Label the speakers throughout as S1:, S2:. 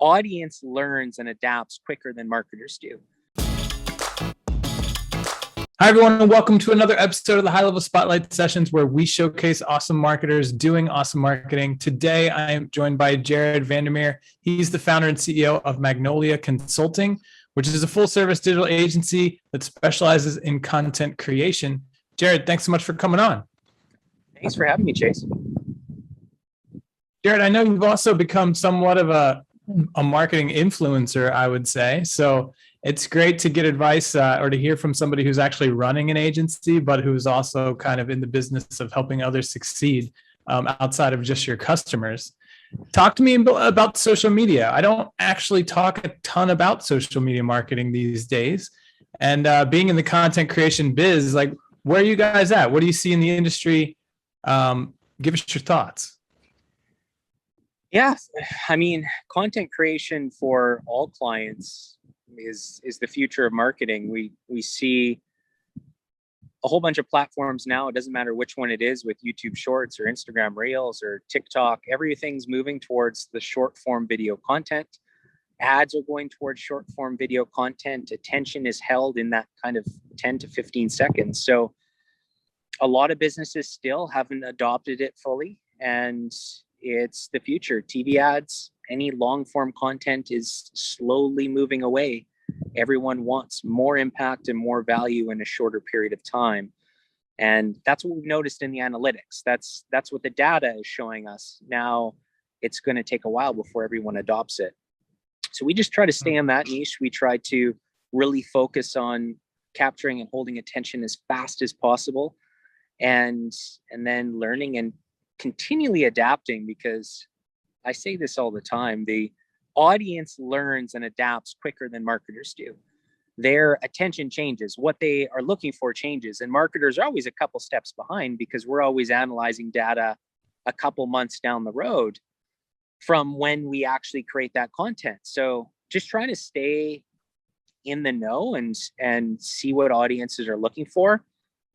S1: audience learns and adapts quicker than marketers do.
S2: Hi, everyone, and welcome to another episode of the High Level Spotlight Sessions, where we showcase awesome marketers doing awesome marketing. Today, I am joined by Jared Vandermeer. He's the founder and CEO of Magnolia Consulting, which is a full-service digital agency that specializes in content creation. Jared, thanks so much for coming on.
S1: Thanks for having me, Chase.
S2: Jared, I know you've also become somewhat of a marketing influencer, I would say. So it's great to get advice or to hear from somebody who's actually running an agency, but who's also kind of in the business of helping others succeed outside of just your customers. Talk to me about social media. I don't actually talk a ton about social media marketing these days. And being in the content creation biz, like, where are you guys at? What do you see in the industry? Give us your thoughts.
S1: Yeah, I mean, content creation for all clients is the future of marketing. We see a whole bunch of platforms now. It doesn't matter which one it is, with YouTube Shorts or Instagram Reels or TikTok. Everything's moving towards the short form video content. Ads are going towards short form video content. Attention is held in that kind of 10 to 15 seconds. So a lot of businesses still haven't adopted it fully, and it's the future. TV ads, any long form content is slowly moving away. Everyone wants more impact and more value in a shorter period of time. And that's what we've noticed in the analytics. That's what the data is showing us. Now it's going to take a while before everyone adopts it. So we just try to stay in that niche. We try to really focus on capturing and holding attention as fast as possible, and then learning and continually adapting, because I say this all the time, the audience learns and adapts quicker than marketers do. Their attention changes, what they are looking for changes, and marketers are always a couple steps behind because we're always analyzing data a couple months down the road from when we actually create that content. So just trying to stay in the know and see what audiences are looking for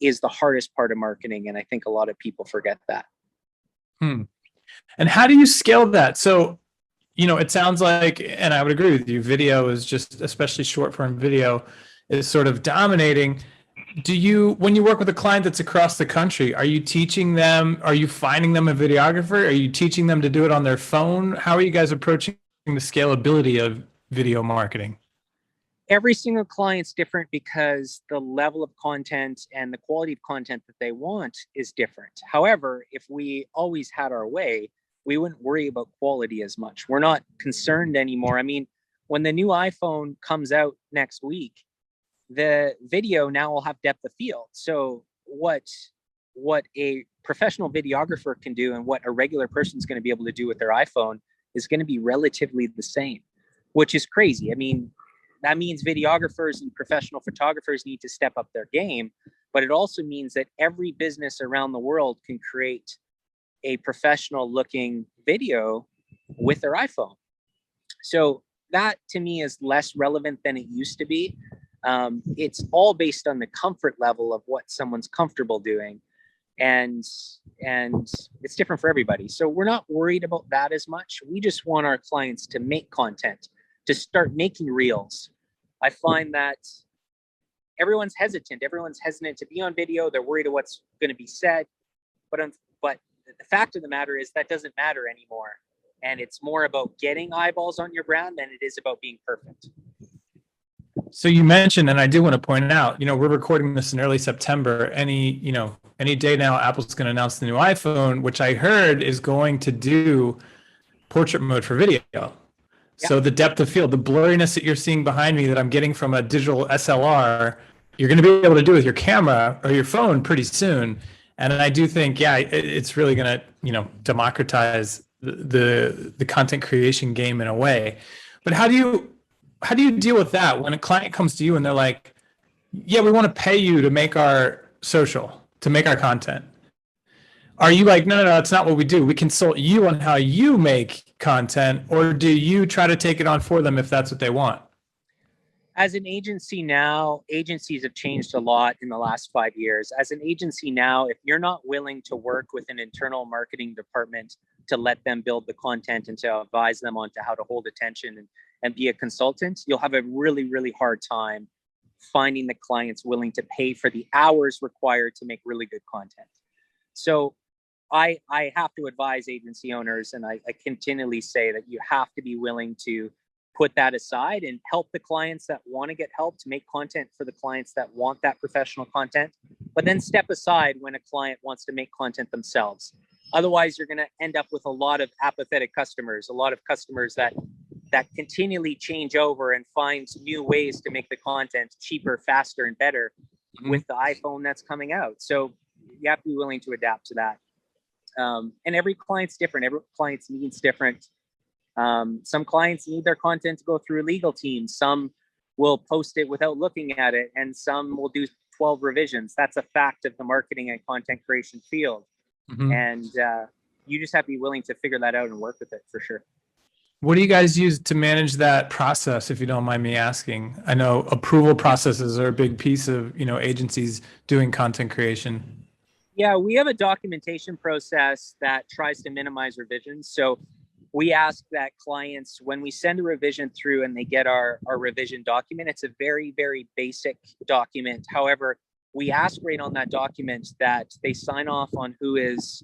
S1: is the hardest part of marketing, and I think a lot of people forget that.
S2: And how do you scale that? So, it sounds like, and I would agree with you, video is just, especially short form video, is sort of dominating. When you work with a client that's across the country, are you teaching them, are you finding them a videographer? Are you teaching them to do it on their phone? How are you guys approaching the scalability of video marketing?
S1: Every single client's different because the level of content and the quality of content that they want is different. However, if we always had our way, we wouldn't worry about quality as much. We're not concerned anymore. I mean, when the new iPhone comes out next week, the video now will have depth of field. So what a professional videographer can do and what a regular person's going to be able to do with their iPhone is going to be relatively the same, which is crazy. I mean, that means videographers and professional photographers need to step up their game, but it also means that every business around the world can create a professional looking video with their iPhone. So that to me is less relevant than it used to be. It's all based on the comfort level of what someone's comfortable doing. And it's different for everybody. So we're not worried about that as much. We just want our clients to make content, to start making reels. I find that everyone's hesitant. Everyone's hesitant to be on video. They're worried of what's going to be said. But the fact of the matter is that doesn't matter anymore. And it's more about getting eyeballs on your brand than it is about being perfect.
S2: So you mentioned, and I do want to point out, we're recording this in early September. Any day now, Apple's going to announce the new iPhone, which I heard is going to do portrait mode for video. Yeah. So the depth of field, the blurriness that you're seeing behind me that I'm getting from a digital SLR, you're going to be able to do with your camera or your phone pretty soon. And I do think, it's really going to, democratize the content creation game in a way. But how do you deal with that when a client comes to you and they're like, yeah, we want to pay you to make our social, to make our content? Are you like, no, that's not what we do. We consult you on how you make content, or do you try to take it on for them if that's what they want?
S1: As an agency now, agencies have changed a lot in the last 5 years. As an agency now, if you're not willing to work with an internal marketing department to let them build the content and to advise them on to how to hold attention and be a consultant, you'll have a really, really hard time finding the clients willing to pay for the hours required to make really good content. So I have to advise agency owners, and I continually say that you have to be willing to put that aside and help the clients that want to get help, to make content for the clients that want that professional content, but then step aside when a client wants to make content themselves. Otherwise, you're going to end up with a lot of apathetic customers, a lot of customers that continually change over and find new ways to make the content cheaper, faster, and better with the iPhone that's coming out. So you have to be willing to adapt to that. And every client's different. Every client's needs different. Some clients need their content to go through legal teams. Some will post it without looking at it, and some will do 12 revisions. That's a fact of the marketing and content creation field. And you just have to be willing to figure that out and work with it for sure.
S2: What do you guys use to manage that process, if you don't mind me asking? I know approval processes are a big piece of, agencies doing content creation.
S1: Yeah, we have a documentation process that tries to minimize revisions. So we ask that clients, when we send a revision through and they get our revision document, it's a very, very basic document. However, we ask right on that document that they sign off on who is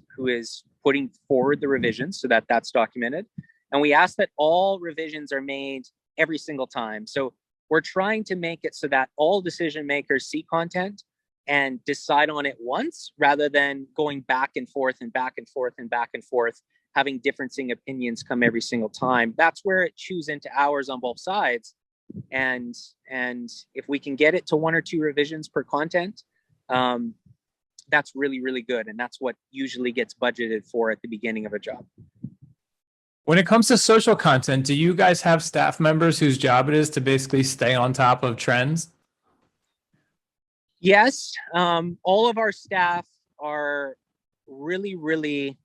S1: putting forward the revisions, so that that's documented. And we ask that all revisions are made every single time. So we're trying to make it so that all decision makers see content and decide on it once, rather than going back and forth and back and forth and back and forth, having differing opinions come every single time. That's where it chews into hours on both sides. And if we can get it to 1 or 2 revisions per content, that's really, really good. And that's what usually gets budgeted for at the beginning of a job.
S2: When it comes to social content, do you guys have staff members whose job it is to basically stay on top of trends?
S1: Yes. All of our staff are really, really,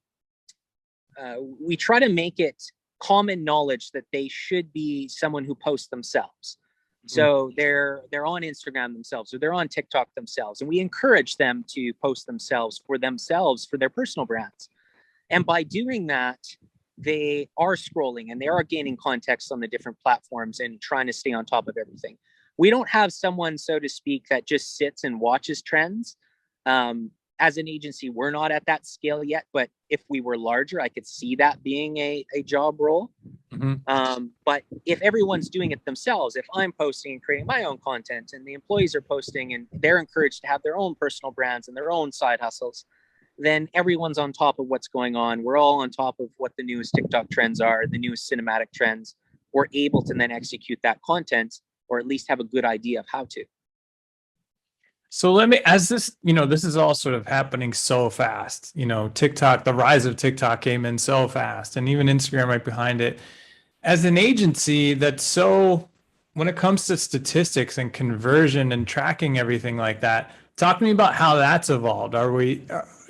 S1: we try to make it common knowledge that they should be someone who posts themselves. So they're on Instagram themselves, or they're on TikTok themselves. And we encourage them to post themselves, for their personal brands. And by doing that, they are scrolling and they are gaining context on the different platforms and trying to stay on top of everything. We don't have someone, so to speak, that just sits and watches trends. As an agency, we're not at that scale yet, but if we were larger, I could see that being a job role. But if everyone's doing it themselves, if I'm posting and creating my own content and the employees are posting and they're encouraged to have their own personal brands and their own side hustles, then everyone's on top of what's going on. We're all on top of what the newest TikTok trends are, the newest cinematic trends. We're able to then execute that content, or at least have a good idea of how to.
S2: So as this, this is all sort of happening so fast, TikTok, the rise of TikTok came in so fast, and even Instagram right behind it. As an agency when it comes to statistics and conversion and tracking everything like that, talk to me about how that's evolved.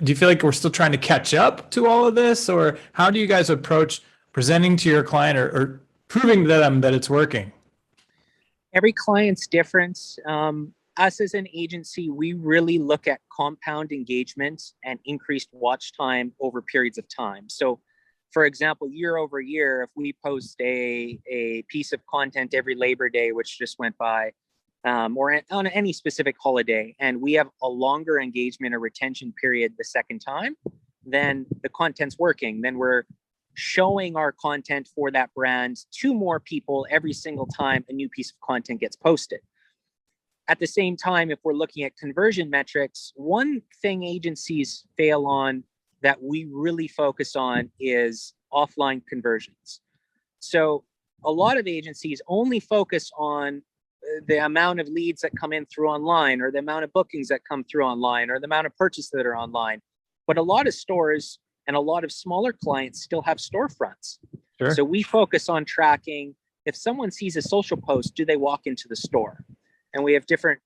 S2: Do you feel like we're still trying to catch up to all of this, or how do you guys approach presenting to your client or proving to them that it's working?
S1: Every client's different. Us as an agency, we really look at compound engagement and increased watch time over periods of time. So, for example, year over year, if we post a piece of content every Labor Day, which just went by, or on any specific holiday, and we have a longer engagement or retention period the second time, then the content's working. Then we're showing our content for that brand to more people every single time a new piece of content gets posted. At the same time, if we're looking at conversion metrics, one thing agencies fail on that we really focus on is offline conversions. So a lot of agencies only focus on the amount of leads that come in through online, or the amount of bookings that come through online, or the amount of purchases that are online. But a lot of stores and a lot of smaller clients still have storefronts. Sure. So we focus on tracking, if someone sees a social post, do they walk into the store? And we have different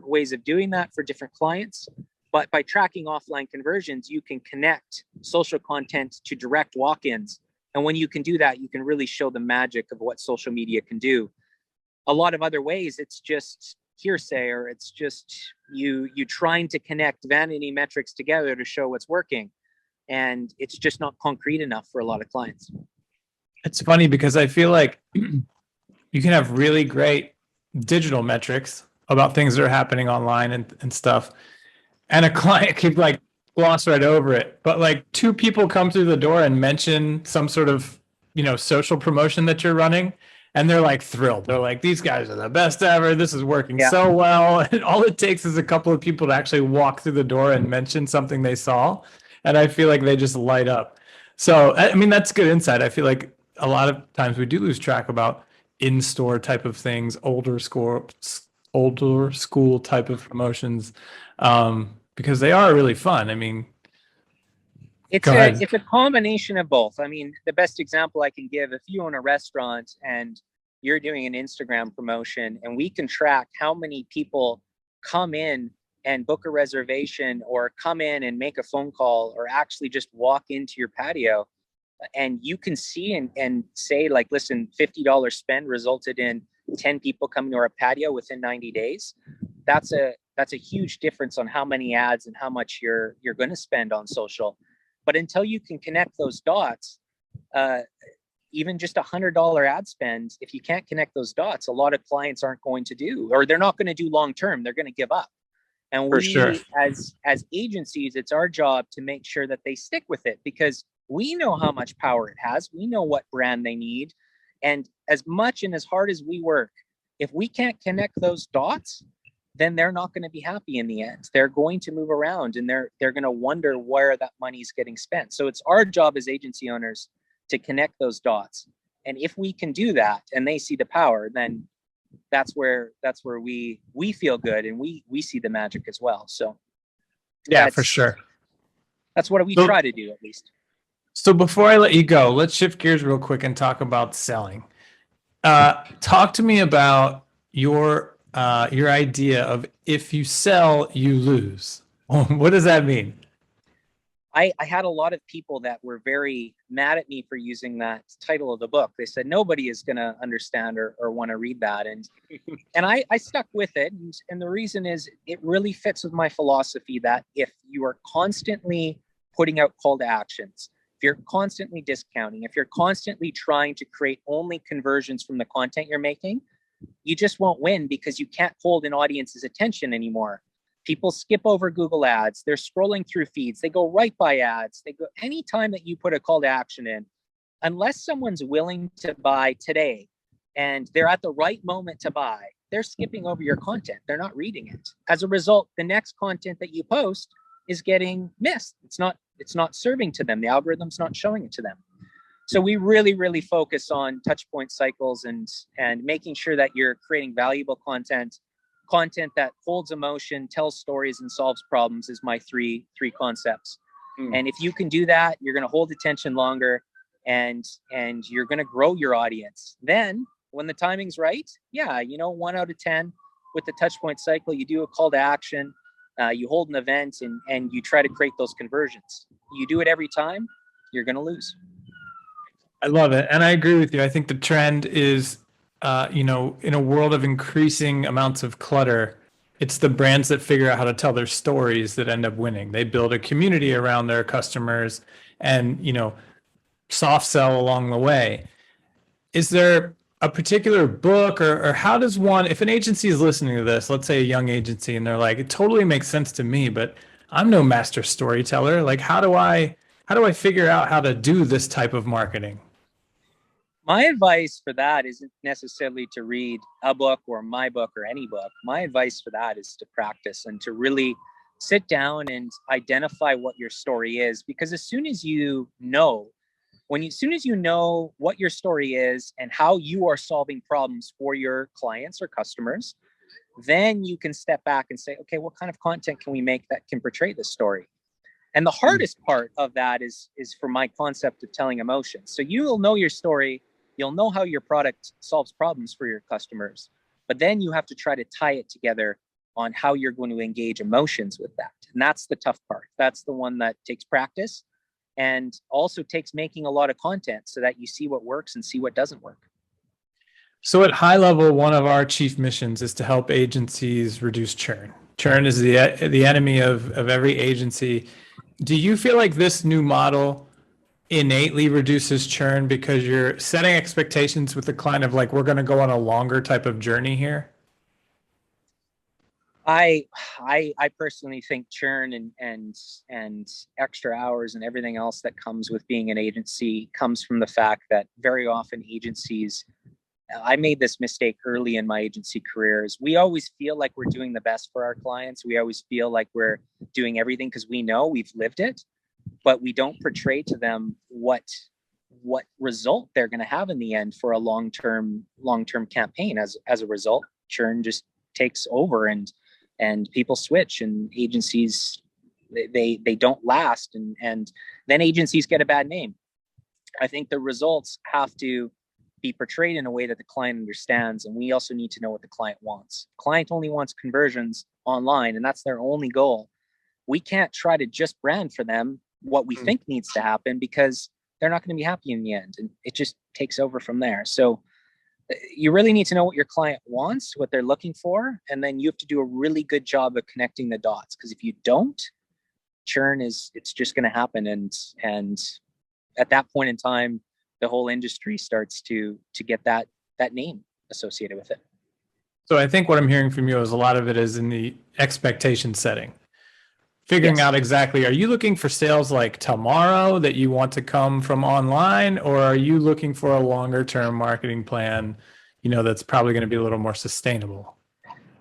S1: ways of doing that for different clients. But by tracking offline conversions, you can connect social content to direct walk-ins. And when you can do that, you can really show the magic of what social media can do. A lot of other ways, it's just hearsay, or it's just you trying to connect vanity metrics together to show what's working. and it's just not concrete enough for a lot of clients.
S2: It's funny because I feel like you can have really great digital metrics about things that are happening online and stuff. And a client could like gloss right over it. But like two people come through the door and mention some sort of, social promotion that you're running. And they're like thrilled. They're like, these guys are the best ever. This is working so well. And all it takes is a couple of people to actually walk through the door and mention something they saw. And I feel like they just light up. So, I mean, that's good insight. I feel like a lot of times we do lose track about in-store type of things, older school type of promotions, because they are really fun. I mean,
S1: it's a combination of both. I mean, the best example I can give, if you own a restaurant and you're doing an Instagram promotion, and we can track how many people come in and book a reservation or come in and make a phone call or actually just walk into your patio, and you can see and say like, listen, $50 spend resulted in 10 people coming to our patio within 90 days. That's a huge difference on how many ads and how much you're going to spend on social. But until you can connect those dots, even just $100 ad spend, if you can't connect those dots, a lot of clients aren't going to do, or they're not going to do long term. They're going to give up. And as agencies, it's our job to make sure that they stick with it, because we know how much power it has. We know what brand they need. And as much and as hard as we work, if we can't connect those dots, then they're not going to be happy in the end. They're going to move around, and they're going to wonder where that money is getting spent. So it's our job as agency owners to connect those dots. And if we can do that and they see the power, then that's where we feel good, and we see the magic as well. So
S2: yeah, for sure.
S1: That's what we try to do, at least.
S2: So before I let you go, let's shift gears real quick and talk about selling. Talk to me about your idea of if you sell, you lose. What does that mean?
S1: I had a lot of people that were very mad at me for using that title of the book. They said nobody is going to understand or want to read that. And I stuck with it. And the reason is it really fits with my philosophy that if you are constantly putting out call to actions, if you're constantly discounting, if you're constantly trying to create only conversions from the content you're making, you just won't win, because you can't hold an audience's attention anymore. People skip over Google ads. They're scrolling through feeds. They go right by ads. They go anytime that you put a call to action in, unless someone's willing to buy today and they're at the right moment to buy, they're skipping over your content. They're not reading it. As a result, the next content that you post is getting missed. It's not serving to them. The algorithm's not showing it to them. So we really, really focus on touch point cycles and making sure that you're creating valuable content that holds emotion, tells stories, and solves problems is my three concepts. And if you can do that, you're going to hold attention longer, and you're going to grow your audience. Then when the timing's right, 1 out of 10 with the touch point cycle, you do a call to action, you hold an event, and you try to create those conversions. You do it every time, you're going to lose.
S2: I love it. And I agree with you. I think the trend is, in a world of increasing amounts of clutter, it's the brands that figure out how to tell their stories that end up winning. They build a community around their customers and, soft sell along the way. Is there a particular book or how does one, if an agency is listening to this, let's say a young agency, and they're like, it totally makes sense to me, but I'm no master storyteller. Like, how do I figure out how to do this type of marketing?
S1: My advice for that isn't necessarily to read a book or my book or any book. My advice for that is to practice and to really sit down and identify what your story is. Because as soon as you know what your story is and how you are solving problems for your clients or customers, then you can step back and say, okay, what kind of content can we make that can portray this story? And the hardest part of that is for my concept of telling emotions. So you will know your story. You'll know how your product solves problems for your customers, but then you have to try to tie it together on how you're going to engage emotions with that. And that's the tough part. That's the one that takes practice and also takes making a lot of content so that you see what works and see what doesn't work.
S2: So at high level, one of our chief missions is to help agencies reduce churn. Churn is the enemy of every agency. Do you feel like this new model innately reduces churn because you're setting expectations with the client of like, we're going to go on a longer type of journey here?
S1: I I personally think churn and extra hours and everything else that comes with being an agency comes from the fact that very often agencies, I made this mistake early in my agency careers. We always feel like we're doing the best for our clients. We always feel like we're doing everything because we know we've lived it, but we don't portray to them what result they're going to have in the end for a long term campaign. As a result, churn just takes over, and people switch, and agencies, they don't last, and then agencies get a bad name. I think the results have to be portrayed in a way that the client understands, and we also need to know what the client wants. Client only wants conversions online, and that's their only goal. We can't try to just brand for them what we think needs to happen, because they're not going to be happy in the end, and it just takes over from there. So you really need to know what your client wants, what they're looking for, and then you have to do a really good job of connecting the dots, because if you don't, churn is, it's just going to happen, and at that point in time, the whole industry starts to get that name associated with it.
S2: So I think what I'm hearing from you is a lot of it is in the expectation setting. Figuring
S1: Yes.
S2: out exactly, are you looking for sales like tomorrow that you want to come from online, or are you looking for a longer term marketing plan, that's probably going to be a little more sustainable?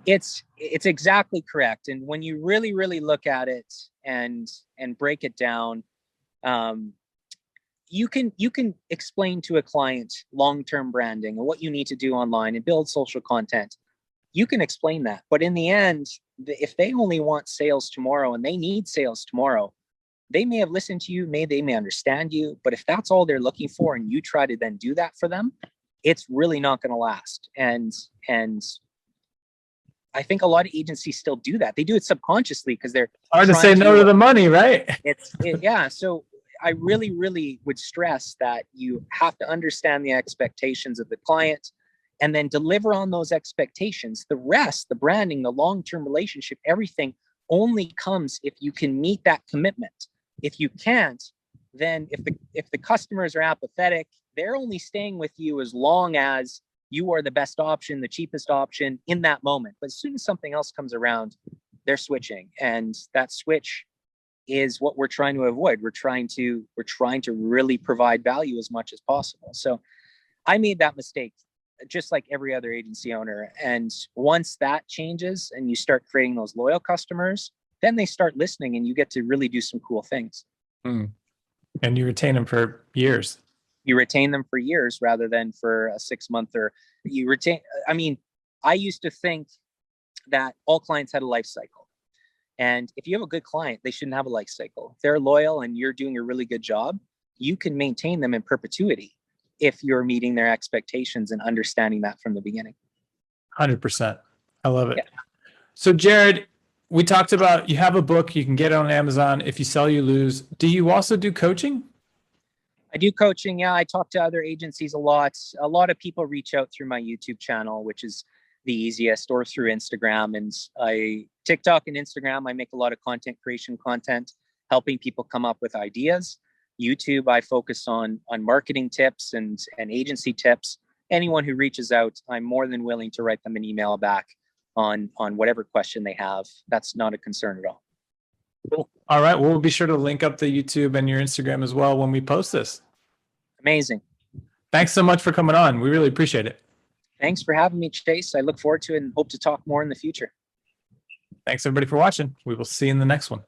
S1: It's exactly correct. And when you really look at it and break it down, you can explain to a client long-term branding and what you need to do online and build social content. You can explain that, but in the end, if they only want sales tomorrow and they need sales tomorrow, they may have listened to you, they may understand you, but if that's all they're looking for and you try to then do that for them, it's really not going to last. And I think a lot of agencies still do that. They do it subconsciously because they're
S2: Hard to say no to the money, right?
S1: Yeah. So I really would stress that you have to understand the expectations of the client and then deliver on those expectations. The rest, the branding, the long-term relationship, everything only comes if you can meet that commitment. If you can't, then if the customers are apathetic, they're only staying with you as long as you are the best option, the cheapest option in that moment. But as soon as something else comes around, they're switching, and that switch is what we're trying to avoid. We're trying to really provide value as much as possible. So I made that mistake, just like every other agency owner. And once that changes and you start creating those loyal customers, then they start listening and you get to really do some cool things.
S2: And you retain them for years.
S1: You retain them for years rather than for a 6 month, or you retain. I mean, I used to think that all clients had a life cycle. And if you have a good client, they shouldn't have a life cycle. If they're loyal and you're doing a really good job, you can maintain them in perpetuity if you're meeting their expectations and understanding that from the beginning.
S2: 100%. I love it.
S1: Yeah.
S2: So Jared, we talked about, you have a book, you can get it on Amazon. If you sell, you lose. Do you also do coaching?
S1: I do coaching. Yeah, I talk to other agencies a lot. A lot of people reach out through my YouTube channel, which is the easiest, or through Instagram. And TikTok and Instagram, I make a lot of content creation content, helping people come up with ideas. YouTube, I focus on marketing tips and agency tips. Anyone who reaches out, I'm more than willing to write them an email back on whatever question they have. That's not a concern at all.
S2: Cool. All right. Well, we'll be sure to link up the YouTube and your Instagram as well when we post this.
S1: Amazing.
S2: Thanks so much for coming on. We really appreciate it.
S1: Thanks for having me, Chase. I look forward to it and hope to talk more in the future.
S2: Thanks everybody for watching. We will see you in the next one.